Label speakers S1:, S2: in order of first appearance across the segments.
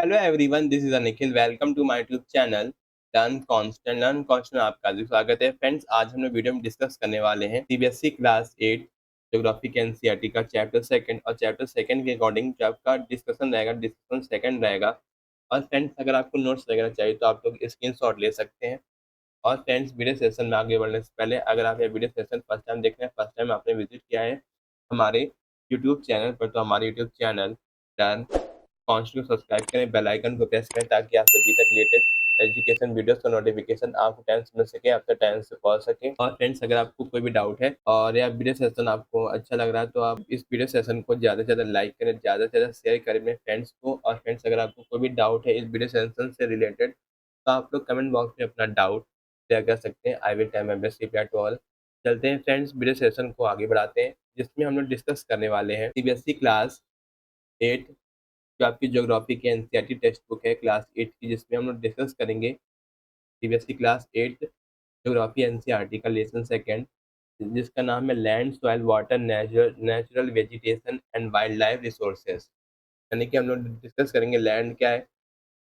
S1: Hello everyone, this is Nikhil. Welcome to my YouTube channel learn constant. आपका हार्दिक स्वागत है। फ्रेंड्स, आज हम लोग वीडियो में डिस्कस करने वाले हैं सीबीएसई क्लास 8 ज्योग्राफी के एनसीईआरटी का चैप्टर सेकंड। और चैप्टर सेकंड के अकॉर्डिंग जो आपका डिस्कशन रहेगा, डिस्कशन सेकंड रहेगा। और फ्रेंड्स, अगर आपको नोट्स वगैरह चाहिए तो आप लोग स्क्रीनशॉट ले सकते हैं। और फ्रेंड्स, वीडियो सेशन में आगे बढ़ने से पहले, अगर आप ये वीडियो सेशन फर्स्ट टाइम देख रहे हैं, फर्स्ट टाइम आपने विजिट किया है हमारे यूट्यूब चैनल पर, तो हमारे यूट्यूब चैनल लर्न कॉन्स्टेंट को सब्सक्राइब करें, बेल आइकन को प्रेस करें, ताकि आप सभी तक लेटेस्ट एजुकेशन वीडियोस का नोटिफिकेशन आपको टाइम से मिल सके, आपका टाइम से पहुंच सके। और फ्रेंड्स, अगर आपको कोई भी डाउट है और या वीडियो सेशन आपको अच्छा लग रहा है, तो आप इस वीडियो सेशन को ज़्यादा से ज़्यादा लाइक करें, ज़्यादा से ज़्यादा शेयर करें अपने फ्रेंड्स को। और फ्रेंड्स, अगर आपको कोई भी डाउट है इस वीडियो सेशन से रिलेटेड, तो आप लोग कमेंट बॉक्स में अपना डाउट शेयर कर सकते हैं। I will try my best reply to all. चलते हैं फ्रेंड्स, वीडियो सेशन को आगे बढ़ाते हैं, जिसमें हम लोग डिस्कस करने वाले हैं सीबीएसई क्लास 8 जो आपकी ज्योग्राफी की एनसीईआरटी टेक्स्ट बुक है क्लास 8 की, जिसमें हम लोग डिस्कस करेंगे सीबीएसई क्लास 8 ज्योग्राफी एनसीईआरटी का लेसन सेकंड, जिसका नाम है land soil water natural vegetation and wild life resources. यानी कि हम लोग डिस्कस करेंगे लैंड क्या है,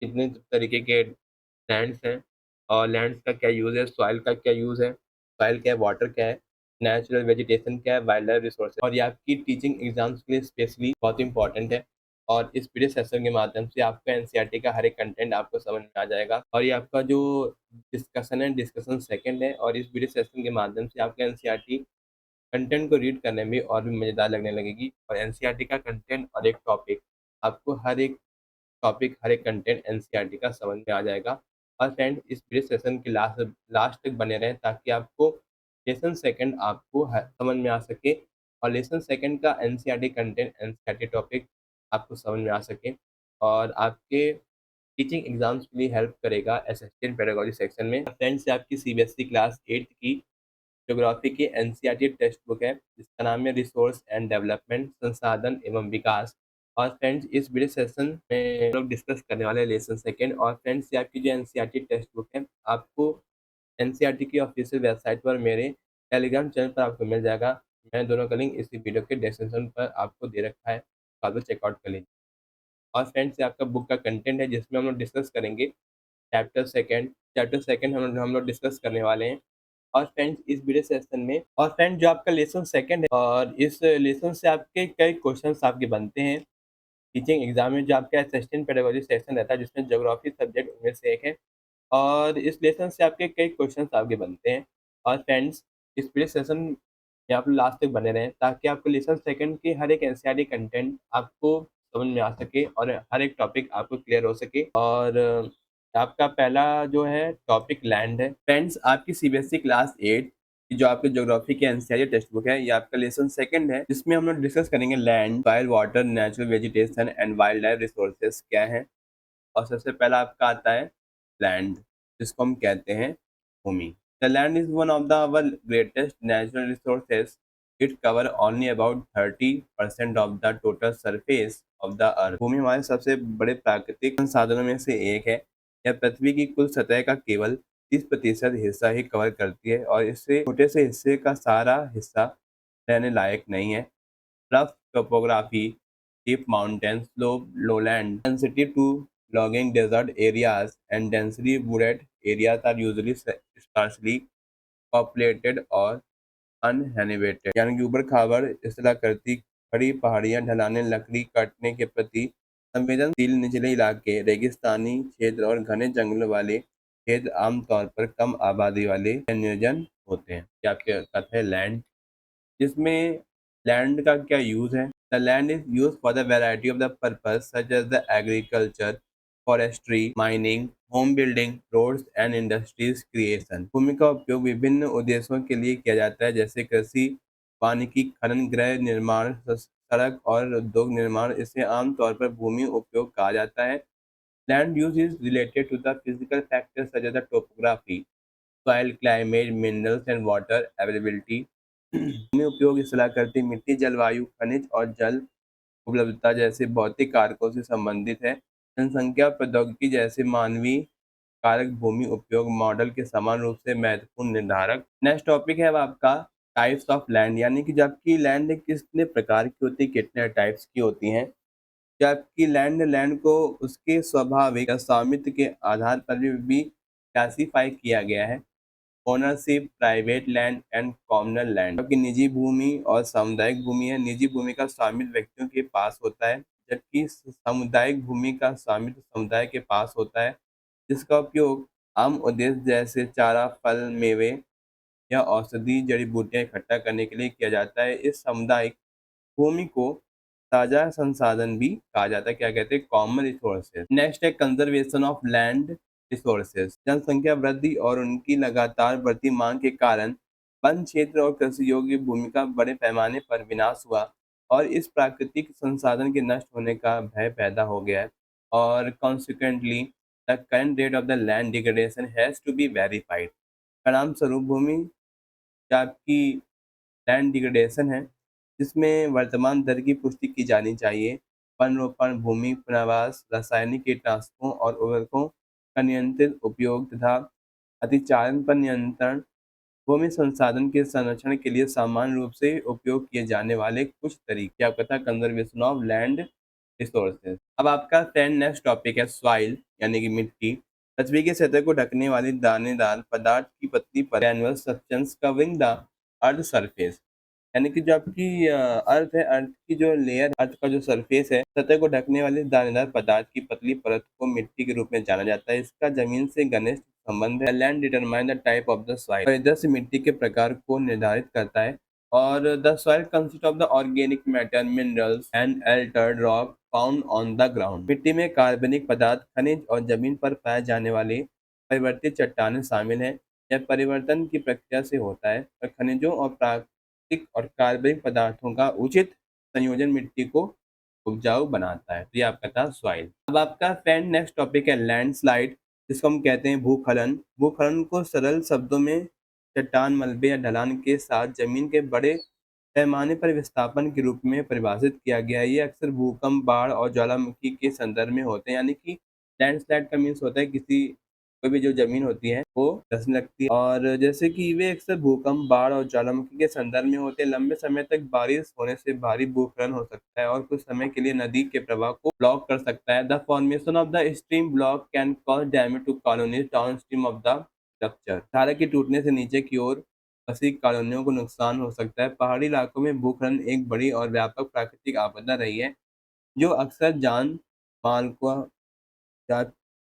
S1: कितने तरीके के लैंड्स हैं, और लैंड्स का क्या यूज़ है, सॉइल का क्या यूज़ है, सॉइल क्या है, वाटर क्या है, नेचुरल वेजिटेशन क्या है, वाइल्ड लाइफ रिसोर्स है। और ये आपकी टीचिंग एग्जाम्स के लिए स्पेशली बहुत इंपॉर्टेंट है। और इस वीडियो सेशन के माध्यम से आपका एनसीईआरटी का हर एक कंटेंट आपको समझ में आ जाएगा। और ये आपका जो डिस्कशन है, डिस्कशन सेकंड है, और इस वीडियो सेशन के माध्यम से आपका एनसीईआरटी कंटेंट को रीड करने में और भी मज़ेदार लगने लगेगी। और एनसीईआरटी का कंटेंट और एक टॉपिक, आपको हर एक टॉपिक, हर एक कंटेंट एनसीईआरटी का समझ में आ जाएगा। और फ्रेंड, इस पूरे सेशन के लास्ट लास्ट तक बने रहें, ताकि आपको लेसन सेकंड आपको समझ में आ सके, और लेसन सेकंड का एनसीईआरटी कंटेंट, एनसीईआरटी टॉपिक आपको समझ में आ सके, और आपके टीचिंग एग्जाम्स के लिए हेल्प करेगा असिस्टेंट पेडागोजी सेक्शन में। फ्रेंड्स, ये आपकी सीबीएसई क्लास 8 की ज्योग्राफी की एनसीईआरटी टेक्स्ट बुक है, जिसका नाम है रिसोर्स एंड डेवलपमेंट, संसाधन एवं विकास। और फ्रेंड्स, इस वीडियो सेशन में हम लोग डिस्कस करने वाले हैं लेसन सेकेंड। और फ्रेंड्स, ये आपकी जो एनसीईआरटी टेक्स्ट बुक है, आपको एनसीईआरटी की ऑफिशियल वेबसाइट पर मेरे टेलीग्राम चैनल पर आपको मिल जाएगा। मैं दोनों का लिंक इसी वीडियो के डिस्क्रिप्शन पर आपको दे रखा है, तो आप चेकआउट कर लीजिए। और फ्रेंड्स, ये आपका बुक का कंटेंट है, जिसमें हम लोग डिस्कस करेंगे चैप्टर सेकंड हम लोग डिस्कस करने वाले हैं। और फ्रेंड्स, इस वीडियो सेशन में, और फ्रेंड जो आपका लेसन सेकंड है, और इस लेसन से आपके कई क्वेश्चंस आपके बनते हैं टीचिंग एग्जाम में। जो आपका असिस्टेंट पेडागोजी सेक्शन रहता है, जिसमें ज्योग्राफी सब्जेक्ट उनमें से एक है, और इस लेसन से आपके कई क्वेश्चंस आपके बनते हैं। और फ्रेंड्स, इस वीडियो सेशन में आप लास्ट तक बने रहें, ताकि आपको लेसन सेकंड के हर एक एनसीईआरटी कंटेंट आपको समझ में आ सके, और हर एक टॉपिक आपको क्लियर हो सके। और आपका पहला जो है टॉपिक लैंड है। फ्रेंड्स, आपकी सीबीएसई क्लास 8 की जो आपके ज्योग्राफी की एनसीईआरटी टेक्स्ट बुक है, ये आपका लेसन सेकंड है, जिसमें हम लोग डिस्कस करेंगे land, soil, water, natural vegetation and wild life resources क्या है। और सबसे पहला आपका आता है लैंड, जिसको हम कहते हैं भूमि। The land is one of the our greatest natural resources. It cover only about 30% of the total surface of the earth. भूमि हमारे सबसे बड़े प्राकृतिक संसाधनों में से एक है। यह पृथ्वी की कुल सतह का केवल 30% हिस्सा ही कवर करती है, और इससे छोटे से हिस्से का सारा हिस्सा रहने लायक नहीं है। Rough topography, steep mountains, slope lowland, sensitive to logging desert areas, and densely wooded areas are usually sparsely populated और uninhabited। यानी कि ऊबड़ खाबड़ इस्तेला करती खड़ी पहाड़ियाँ, ढलानें, लकड़ी काटने के प्रति संवेदनशील निचले इलाके, रेगिस्तानी क्षेत्र और घने जंगलों वाले क्षेत्र आमतौर पर कम आबादी वाले संयोजन होते हैं। क्या आपके कहते हैं लैंड, जिसमें लैंड का क्या यूज़ है। The land is use for the variety of the purpose such as the agriculture, forestry, mining, home building, roads and industries creation. भूमि का उपयोग विभिन्न उद्देश्यों के लिए किया जाता है, जैसे कृषि, वानिकी, खनन, गृह निर्माण, सड़क और उद्योग निर्माण। इसे आमतौर पर भूमि उपयोग कहा जाता है। Land use is related to the physical factors such as the topography, soil, climate, minerals and water availability. भूमि उपयोग की सलाह करती मिट्टी, जलवायु, खनिज और जल उपलब्धता जैसे भौतिक कारकों से संबंधित है। जनसंख्या, प्रौद्योगिकी जैसे मानवीय कारक भूमि उपयोग मॉडल के समान रूप से महत्वपूर्ण निर्धारक। नेक्स्ट टॉपिक है अब आपका टाइप्स ऑफ लैंड, यानी कि जब आपकी लैंड कितने प्रकार की होती है, कितने टाइप्स की होती हैं। जबकि लैंड को उसके स्वाभाविक या स्वामित्व के आधार पर भी क्लासिफाई किया गया है। Ownership, private land and communal land. जबकि निजी भूमि और सामुदायिक भूमि है। निजी भूमि का स्वामित्व व्यक्तियों के पास होता है, जबकि सामुदायिक भूमि का स्वामित्व समुदाय के पास होता है, जिसका उपयोग आम उद्देश्य जैसे चारा, फल, मेवे या औषधि जड़ी बूटियां इकट्ठा करने के लिए किया जाता है। इस सामुदायिक भूमि को ताजा संसाधन भी कहा जाता है। क्या कहते हैं? Common resources. नेक्स्ट है कंजर्वेशन ऑफ लैंड रिसोर्सेज। जनसंख्या वृद्धि और उनकी लगातार बढ़ती मांग के कारण वन क्षेत्र और कृषि योग्य भूमि का बड़े पैमाने पर विनाश हुआ और इस प्राकृतिक संसाधन के नष्ट होने का भय पैदा हो गया है। और consequently the current rate of the land degradation has to be verified. परिणाम स्वरूप भूमि आपकी लैंड डिग्रेडेशन है, जिसमें वर्तमान दर की पुष्टि की जानी चाहिए। वन रोपण, भूमि पुनर्वास, रासायनिक कीटनाशकों और उर्वरकों का नियंत्रित उपयोग तथा अतिचारण पर नियंत्रण भूमि संसाधन के संरक्षण के लिए सामान्य रूप से उपयोग किए जाने वाले कुछ तरीके। आपका था कंजर्वेशन ऑफ लैंड रिसोर्सेज। अब आपका नेक्स्ट टॉपिक है सॉइल यानी कि मिट्टी। पृथ्वी की सतह को ढकने वाली दानेदार पदार्थ की पतली पर granular substance covering the earth surface. यानी कि जो आपकी अर्थ है, अर्थ की जो लेयर, अर्थ का जो सरफेस है, सतह को ढकने वाले दानेदार पदार्थ की पतली परत को मिट्टी के रूप में जाना जाता है। इसका जमीन से घनिष्ठ संबंध है। Land determine the type of the soil. परिदृश्य से मिट्टी के प्रकार को निर्धारित करता है। और the soil consist of the organic matter, minerals and Altered rock found on the ground. मिट्टी में कार्बनिक पदार्थ, खनिज और जमीन पर पाए जाने वाले परिवर्तित चट्टानें शामिल हैं। यह परिवर्तन की प्रक्रिया से होता है और खनिजों और प्राकृतिक और कार्बनिक पदार्थों का उचित संयोजन मिट्टी को उपजाऊ बनाता है। तो ये आपका था सॉइल। अब आपका फ्रेंड नेक्स्ट टॉपिक है लैंडस्लाइड, जिसको हम कहते हैं भूखलन। भूखलन को सरल शब्दों में चट्टान, मलबे या ढलान के साथ जमीन के बड़े पैमाने पर विस्थापन के रूप में परिभाषित किया गया है। ये अक्सर भूकंप, बाढ़ और ज्वालामुखी के संदर्भ में होते हैं। यानी कि लैंडस्लाइड का मीन्स होता है किसी कोई भी जो ज़मीन होती है वो धँसने लगती है। और जैसे कि वे अक्सर भूकंप, बाढ़ और ज्वालामुखी के संदर्भ में होते हैं। लंबे समय तक बारिश होने से भारी भूस्खलन हो सकता है और कुछ समय के लिए नदी के प्रवाह को ब्लॉक कर सकता है। The formation of the stream block can cause damage to colonies downstream of the structure. धारा के टूटने से नीचे की ओर बसी कॉलोनियों को नुकसान हो सकता है। पहाड़ी इलाकों में भूस्खलन एक बड़ी और व्यापक प्राकृतिक आपदा रही है, जो अक्सर जान माल को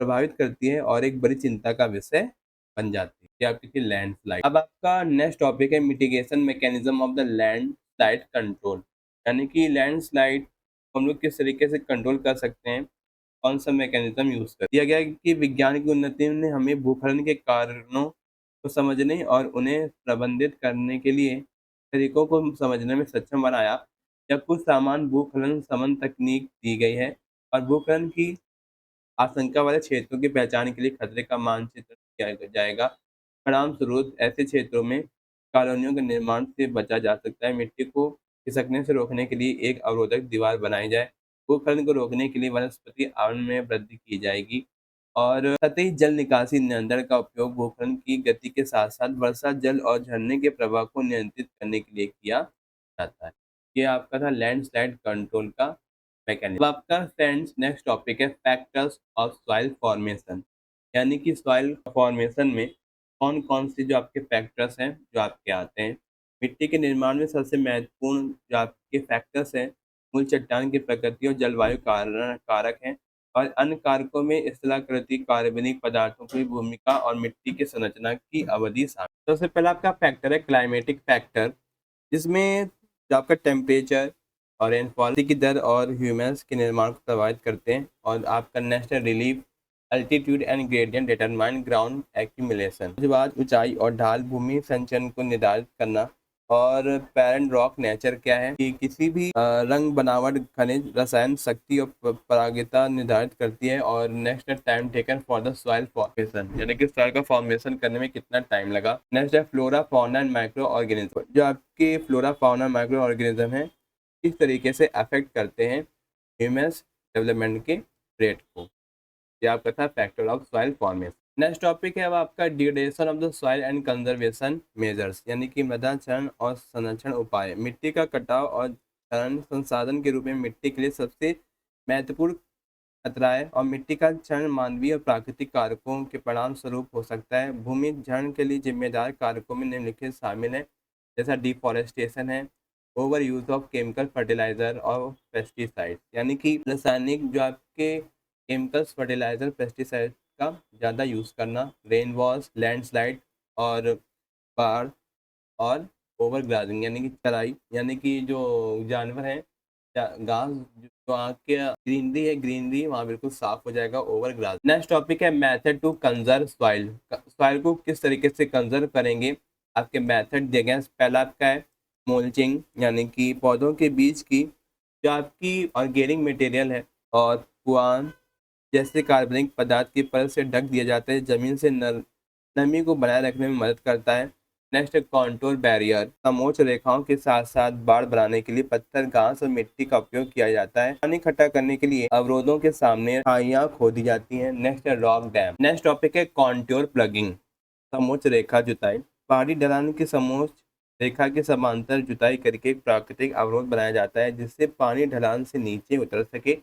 S1: प्रभावित करती है और एक बड़ी चिंता का विषय बन जाती है। कि आपकी थी लैंडस्लाइड। अब आपका नेक्स्ट टॉपिक है mitigation mechanism of the landslide control. यानी कि लैंडस्लाइड को हम लोग किस तरीके से कंट्रोल कर सकते हैं, कौन सा मैकेनिज्म यूज कर दिया गया है कि विज्ञान की उन्नति ने हमें भूस्खलन के कारणों को समझने और उन्हें प्रबंधित करने के लिए तरीकों को समझने में सक्षम बनाया। जब कुछ सामान भूस्खलन शमन तकनीक दी गई है और भूस्खलन की आशंका वाले क्षेत्रों की पहचान के लिए खतरे का मानचित्र किया जाएगा। परिणामस्वरूप ऐसे क्षेत्रों में कॉलोनियों के निर्माण से बचा जा सकता है। मिट्टी को खिसकने से रोकने के लिए एक अवरोधक दीवार बनाई जाए। भूस्खलन को रोकने के लिए वनस्पति आवरण में वृद्धि की जाएगी और सतही जल निकासी नियंत्रण का उपयोग भूस्खलन की गति के साथ साथ वर्षा जल और झरने के प्रवाह को नियंत्रित करने के लिए किया जाता है। ये आपका था लैंडस्लाइड कंट्रोल का मैकेनिज्म। अब आपका फ्रेंड्स नेक्स्ट टॉपिक है फैक्टर्स ऑफ सॉइल फॉर्मेशन। यानी कि सॉइल फॉर्मेशन में कौन कौन से जो आपके फैक्टर्स हैं जो आपके आते हैं। मिट्टी के निर्माण में सबसे महत्वपूर्ण जो आपके फैक्टर्स हैं, मूल चट्टान की प्रकृति और जलवायु कारक हैं और अन्य कारकों में स्थलाकृति, कार्बनिक पदार्थों की भूमिका और मिट्टी की संरचना की अवधि शामिल। सबसे पहला आपका फैक्टर है क्लाइमेटिक फैक्टर, जिसमें जो आपका टेम्परेचर और रेनफॉल की दर और ह्यूमस के निर्माण को प्रभावित करते हैं। और आपका नेक्स्ट है relief, altitude and gradient determine ground accumulation. उसके बाद ऊंचाई और ढाल भूमि संचरण को निर्धारित करना। और पैरेंट रॉक नेचर क्या है कि किसी भी रंग, बनावट, खनिज, रसायन, शक्ति और परागिता निर्धारित करती है। और नेक्स्ट है time taken for the soil formation, यानी कि सॉइल का फॉर्मेशन करने में कितना टाइम लगा। नेक्स्ट है flora, fauna and micro organism. जो आपके फ्लोरा, फाउना, माइक्रो ऑर्गेनिज्म है किस तरीके से अफेक्ट करते हैं ह्यूमस डेवलपमेंट के रेट को। ये आपका था factor of soil formation. Next topic है अब आपका degradation of the soil and conservation measures, यानी कि मृदा क्षरण और संरक्षण उपाय। मिट्टी का कटाव और क्षरण संसाधन के रूप में मिट्टी के लिए सबसे महत्वपूर्ण खतराएं और मिट्टी का क्षरण मानवीय और प्राकृतिक कारकों के परिणाम स्वरूप हो सकता है। भूमि क्षरण के लिए जिम्मेदार कारकों में निम्नलिखित शामिल है, जैसा डिफॉरेस्टेशन है, over use of chemical fertiliser और पेस्टिसाइड, यानी कि रासायनिक जो आपके केमिकल्स फर्टिलाइजर पेस्टिसाइड का ज़्यादा यूज़ करना, रेन वॉश, लैंडस्लाइड और बाढ़, और ओवर ग्राजिंग यानी कि चराई, यानी कि जो जानवर हैं घास जो आपके ग्रीनरी है, ग्रीनरी वहाँ बिल्कुल साफ हो जाएगा ओवर ग्रास। नेक्स्ट टॉपिक है method to conserve soil. Soil को किस तरीके से कंजर्व करेंगे, आपके मेथड दिए गए हैं। पहला आपका है मोल्चिंग, यानी कि पौधों के बीच की जो आपकी ऑर्गेनिक मटेरियल है और पुआन जैसे कार्बनिक पदार्थ की परत से ढक दिया जाता है, जमीन से नमी को बनाए रखने में मदद करता है। नेक्स्ट कॉन्टूर बैरियर, समोच्च रेखाओं के साथ साथ बाड़ बनाने के लिए पत्थर, घास और मिट्टी का उपयोग किया जाता है। पानी इकट्ठा करने के लिए अवरोधों के सामने खाइयां खोदी जाती हैं। नेक्स्ट है रॉक डैम। नेक्स्ट टॉपिक है कॉन्टूर प्लगिंग, समोच्च रेखा जुताई। पहाड़ी ढलान की समोच्च रेखा के समांतर जुताई करके एक प्राकृतिक अवरोध बनाया जाता है, जिससे पानी ढलान से नीचे उतर सके।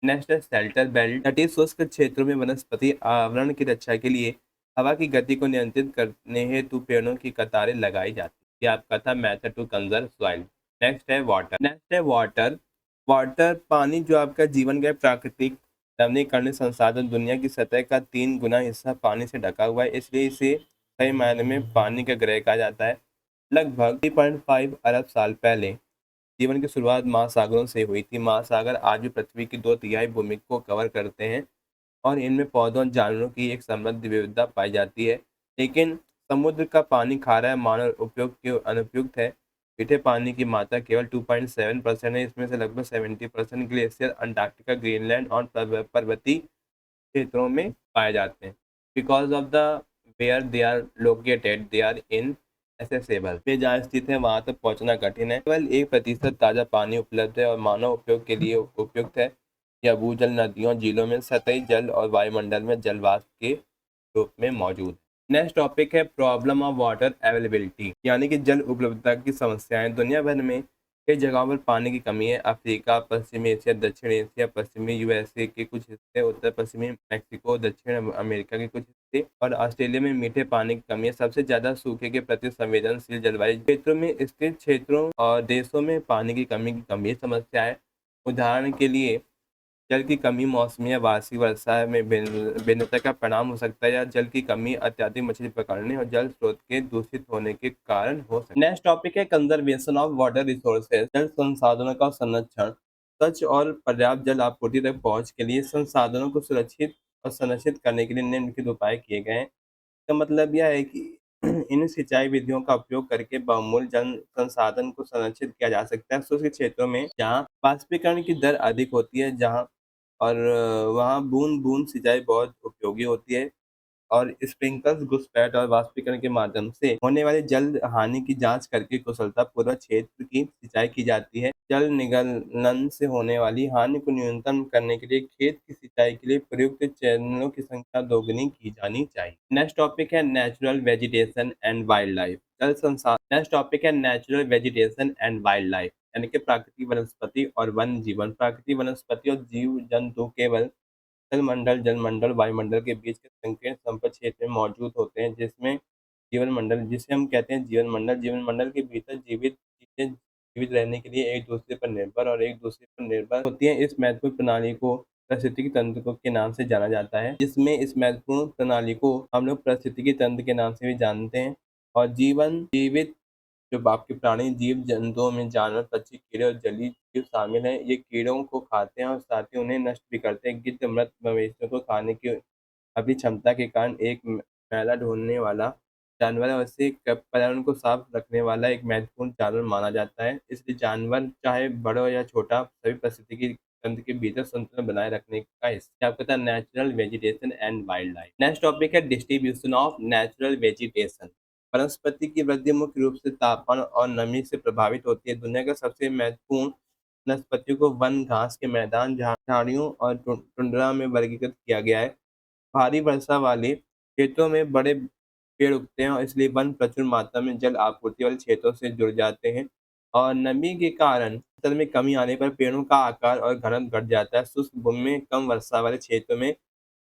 S1: नेक्स्ट है शेल्टर बेल्ट, तटीय शुष्क क्षेत्रों में वनस्पति आवरण की रक्षा के लिए हवा की गति को नियंत्रित करने हेतु पेड़ों की कतारें लगाई जाती हैं। ये आपका था method to conserve soil. Next है वाटर। नेक्स्ट है वाटर। वाटर पानी जो आपका जीवन का प्राकृतिक नवीकरणीय संसाधन, दुनिया की सतह का 3 गुना हिस्सा पानी से ढका हुआ है, इसलिए इसे सही मायने में पानी का ग्रह कहा जाता है। लगभग 3.5 अरब साल पहले जीवन की शुरुआत महासागरों से हुई थी। महासागर आज भी पृथ्वी की 2/3 भूमि को कवर करते हैं और इनमें पौधों और जानवरों की एक समृद्ध विविधता पाई जाती है। लेकिन समुद्र का पानी खारा है, मानव उपयोग के अनुपयुक्त है। मीठे पानी की मात्रा केवल 2.7% है, इसमें से लगभग 70% ग्लेशियर अंटार्कटिका, ग्रीनलैंड और पर्वतीय क्षेत्रों में पाए जाते हैं। Because of the where they are located they are inaccessible, वे जहाँ स्थित है वहां तक पहुंचना कठिन है। केवल 1% ताज़ा पानी उपलब्ध है और मानव उपयोग के लिए उपयुक्त है। यह भूजल, नदियों, झीलों में सतही जल और वायुमंडल में जल वाष्प के रूप में मौजूद है। नेक्स्ट टॉपिक है प्रॉब्लम ऑफ वाटर अवेलेबिलिटी, यानी कि जल उपलब्धता की समस्याएं। दुनिया भर में कई जगहों पर पानी की कमी है। अफ्रीका, पश्चिमी एशिया, दक्षिण एशिया, पश्चिमी यूएसए के कुछ हिस्से, उत्तर पश्चिमी मैक्सिको, दक्षिण अमेरिका के कुछ हिस्से और ऑस्ट्रेलिया में मीठे पानी की कमी है। सबसे ज्यादा सूखे के प्रति संवेदनशील जलवायु क्षेत्रों में स्थित क्षेत्रों और देशों में पानी की गंभीर समस्या है। उदाहरण के लिए जल की कमी मौसमी या वार्षिक वर्षा में भिन्नता का परिणाम हो सकता है, या जल की कमी अत्यधिक मछली पकड़ने और जल स्रोत के दूषित होने के कारण हो सकता है। नेक्स्ट टॉपिक है कंजर्वेशन ऑफ वाटर रिसोर्सेज, जल संसाधनों का संरक्षण। स्वच्छ और पर्याप्त जल आपूर्ति तक पहुंच के लिए संसाधनों को सुरक्षित और संरक्षित करने के लिए निम्नलिखित उपाय किए गए हैं। इसका मतलब यह है कि इन सिंचाई विधियों का उपयोग करके बहुमूल्य जल संसाधन को संरक्षित किया जा सकता है। शुष्क क्षेत्रों में जहाँ वाष्पीकरण की दर अधिक होती है, जहाँ और वहाँ बूंद-बूंद सिंचाई बहुत उपयोगी होती है और स्प्रिंकलर्स, घुसपैठ और वाष्पीकरण के माध्यम से होने वाली जल हानि की जांच करके कुशलतापूर्वक क्षेत्र की सिंचाई की जाती है। जल निगलन से होने वाली हानि को न्यूनतम करने के लिए खेत की सिंचाई के लिए प्रयुक्त चैनलों की संख्या दोगुनी की जानी चाहिए। नेक्स्ट टॉपिक है natural vegetation and wild life. जल संसाधन। नेक्स्ट टॉपिक है natural vegetation and wild life, यानी कि प्राकृतिक वनस्पति और वन जीवन। प्राकृतिक वनस्पति और जीव जंतु केवल जलमंडल, जलमंडल, वायुमंडल के बीच के संकीर्ण समतल क्षेत्र में मौजूद होते हैं, जिसमें जीवन मंडल, जिसे हम कहते हैं जीवन मंडल। जीवन मंडल के भीतर जीवित चीजें जीवित रहने के लिए एक दूसरे पर निर्भर और एक दूसरे पर निर्भर होती हैं। इस महत्वपूर्ण प्रणाली को पारिस्थितिकी तंत्र के नाम से जाना जाता है, जिसमें इस महत्वपूर्ण प्रणाली को हम लोग पारिस्थितिकी तंत्र के नाम से भी जानते हैं। और जीवन जीवित जो आपके प्राणी जीव जंतुओं में जानवर, पक्षी, कीड़े और जलीय जीव शामिल हैं। ये कीड़ों को खाते हैं और साथ ही उन्हें नष्ट भी करते हैं। गिद्ध मृत मवेशियों को खाने की अपनी क्षमता के कारण एक मैला ढूंढने वाला जानवर है और इसे पर्यावरण को साफ रखने वाला एक महत्वपूर्ण जानवर माना जाता है। इसलिए जानवर चाहे बड़ा हो या छोटा, सभी पारिस्थितिकी तंत्र के भीतर संतुलन बनाए रखने का हिस्सा। आपका था natural vegetation and wild life. Next topic है डिस्ट्रीब्यूशन ऑफ नेचुरल वेजिटेशन। वनस्पति की वृद्धि मुख्य रूप से तापमान और नमी से प्रभावित होती है। दुनिया का सबसे महत्वपूर्ण वनस्पतियों को वन, घास के मैदान, झाड़ियों और टुंड्रा में वर्गीकृत किया गया है। भारी वर्षा वाले क्षेत्रों में बड़े पेड़ उगते हैं और इसलिए वन प्रचुर मात्रा में जल आपूर्ति वाले क्षेत्रों से जुड़ जाते हैं और नमी के कारण जल में कमी आने पर पेड़ों का आकार और घनत्व घट जाता है। शुष्क भूमि में कम वर्षा वाले क्षेत्रों में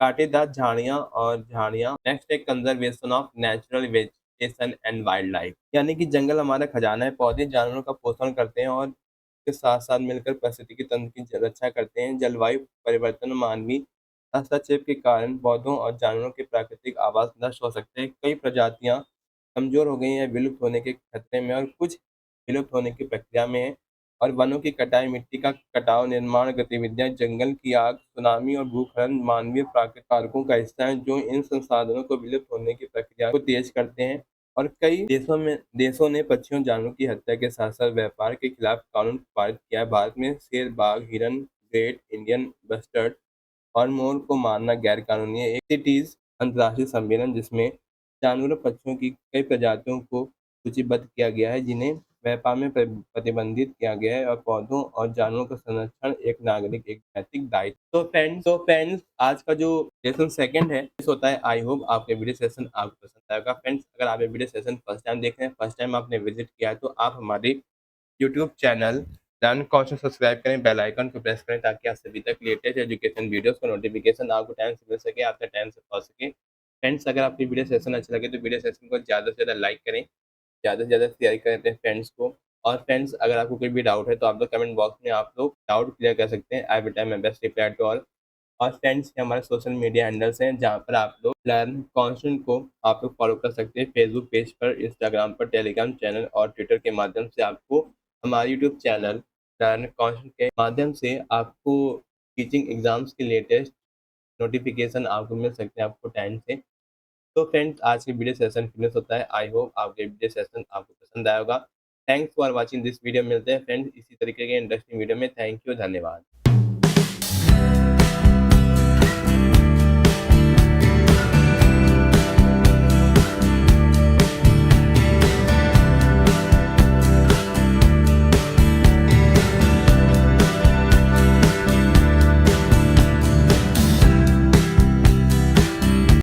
S1: कांटेदार झाड़ियाँ। नेक्स्ट है conservation of natural vegetation and wild life, यानी कि जंगल हमारा खजाना है। पौधे जानवरों का पोषण करते हैं और के साथ साथ मिलकर पारिस्थितिकी तंत्र की रक्षा करते हैं। जलवायु परिवर्तन, मानवीय हस्तक्षेप के कारण पौधों और जानवरों के प्राकृतिक आवास नष्ट हो सकते हैं। कई प्रजातियां कमजोर हो गई हैं, विलुप्त होने के खतरे में, और कुछ विलुप्त होने की प्रक्रिया में है। और वनों की कटाई, मिट्टी का कटाव, निर्माण गतिविधियां, जंगल की आग, सुनामी और भूस्खलन मानवीय प्राकृतिक कारकों का हिस्सा है जो इन संसाधनों को विलुप्त होने की प्रक्रिया को तेज करते हैं। और कई देशों ने पक्षियों जानवरों की हत्या के साथ साथ व्यापार के खिलाफ कानून पारित किया है। भारत में शेर, बाघ, हिरन, ग्रेट इंडियन बस्टर्ड और मोर को मारना गैर कानूनी है। एक सिटीज अंतर्राष्ट्रीय सम्मेलन जिसमें जानवरों पक्षियों की कई प्रजातियों को सूचीबद्ध किया गया है जिन्हें व्यापार में प्रतिबंधित किया गया है। और पौधों और जानवरों का संरक्षण एक नागरिक एक नैतिक दायित्व। तो फ्रेंड्स आज का जो सेशन सेकंड है इस होता है। आई होप आपके वीडियो सेशन आपको पसंद आएगा। फ्रेंड्स अगर आप ये वीडियो सेशन फर्स्ट टाइम देख रहे हैं, फर्स्ट टाइम आपने विजिट किया है, तो आप हमारे यूट्यूब चैनल लर्न कौशल सब्सक्राइब करें, बेल आइकन को प्रेस करें ताकि आप सभी तक लेटेस्ट एजुकेशन वीडियोस का नोटिफिकेशन आपको टाइम से मिल सके, आपका टाइम से पहुंच सके। फ्रेंड्स अगर आपकी वीडियो सेशन अच्छा लगे तो वीडियो सेशन को ज़्यादा से ज़्यादा लाइक करें, ज़्यादा से ज़्यादा शेयर करें अपने फ्रेंड्स को। और फ्रेंड्स अगर आपको कोई भी डाउट है तो आप लोग कमेंट बॉक्स में आप लोग डाउट क्लियर कर सकते हैं। I will try my best reply to all. और फ्रेंड्स ये हमारे सोशल मीडिया हैंडल्स हैं जहाँ पर आप लोग लर्न कॉन्स्टेंट को आप लोग फॉलो कर सकते हैं। फेसबुक पेज पर, इंस्टाग्राम पर, टेलीग्राम चैनल और ट्विटर के माध्यम से आपको हमारे यूट्यूब चैनल लर्न कॉन्स्टेंट के माध्यम से आपको टीचिंग एग्जाम्स के लेटेस्ट नोटिफिकेशन आपको मिल सकते हैं आपको टाइम से। तो फ्रेंड्स आज की वीडियो सेशन फिनिश होता है। आई होप आपके वीडियो सेशन आपको पसंद आया होगा। Thanks for watching this video. मिलते हैं फ्रेंड्स इसी तरीके के इंटरेस्टिंग वीडियो में। थैंक यू, धन्यवाद।